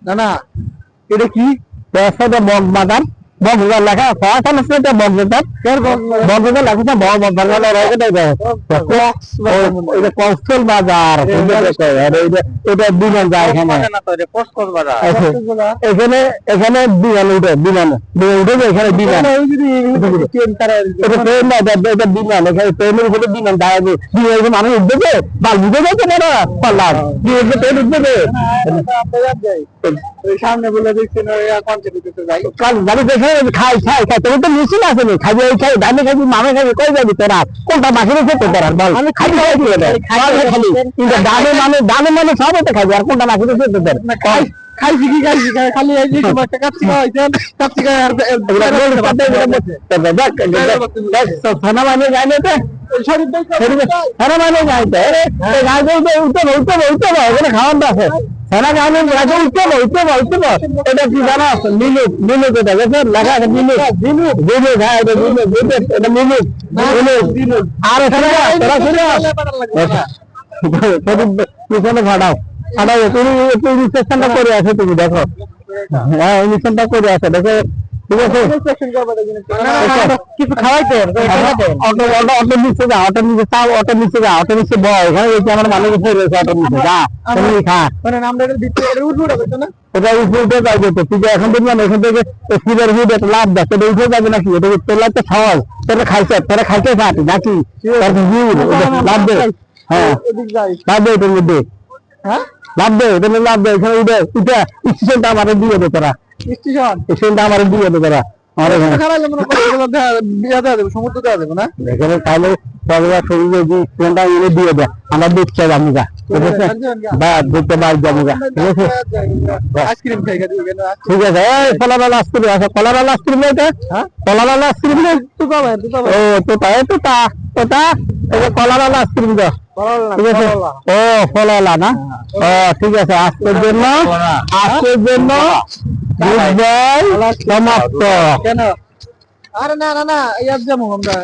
না না, এটা কি? বক বাগান বকবাজার লেখা পড়াশোনা হচ্ছে এটা বকবাজার বকবাজার লেখা বাংলা এটা কক্সল বাজার এটা বিমান যায় এখানে এখানে এখানে বিমান উঠে বিমান উঠে এখানে বিমান এটা বিমান এখানে ট্রেনের উপরে বিমান দাঁড়াবে মানুষ উঠবে বাল বুঝে যাচ্ছে না পাল্লার ট্রেন উঠবে সামনে বলে দেখছেন গাড়ি দেখে খাই খাই খাই তোর তো মিছিল আছে নি খাবি ওই খাই ডানে খাবি মামে খাবি কই যাবি তোরা কোনটা বাকি রেখে তো তোরা বল আমি খাই খাই দিয়ে দে খালি কিন্তু ডানে মানে সব তো খাবি আর কোনটা বাকি রেখে তো তোর খাই খাইছি কি খাইছি খালি এই যে তোমার কাচ্চি খাইছেন কাচ্চি খাই আর থানা মানে জানে তো থানা মানে জানতে আরে গাছ উঠতে উঠতে ওখানে খাওয়ান আছে থানা গানে গাছে উঠতে এটা কি জানো মিনুট মিনুট এটা গেছে লেখা আছে মিনুট মিনুট মিনুট হ্যাঁ এটা মিনুট এটা মিনুট মিনুট আর এখানে তোরা শুনে পিছনে ফাটাও ফাটাও তুমি রিসেপশনটা করে আছে তুমি দেখো হ্যাঁ রিসেপশনটা করে আছে দেখো ঠিক আছে কিছু খাওয়াইতে অটো নিচে যা অটো নিচে চাও অটো নিচে যা অটো নিচে বয় এখানে আমার মানুষ রয়েছে অটো নিচে যা তুমি খা মানে নামটা উঠে না ওটা উঠে যাবে তো তুই এখন দেখলাম এখান থেকে স্পিডের হুড একটা লাভ দেয় তোটা উঠে যাবে নাকি এটা তোর তো সহজ তোরা খাইতে পারবি নাকি লাভ দে হ্যাঁ লাভ দে এটার মধ্যে হ্যাঁ লাভ দে এটা লাভ দে এখানে উঠে স্টেশনটা আমার দিয়ে দে তোরা স্টেশনটা আমার দিয়ে দে তোরা আমার সমুদ্র দেওয়া যাবে না এখানে তাহলে স্টেশনটা এনে দিয়ে দে আমরা দেখতে যাবো গা ঠিক আছে বা দেখতে বাইর যাবো গা ঠিক আছে আইসক্রিম খাই ঠিক আছে এই ফলালাল আইসক্রিম আছে ফলালাল আইসক্রিম এটা ফলালাল আইসক্রিম ও তোটা এই ফলালাল আইসক্রিম দাও ঠিক আছে ও ফলালা না ও ঠিক আছে আজকের জন্য গুড বাই সমাপ্ত কেন আরে না না না ইয়ার যাবো আমরা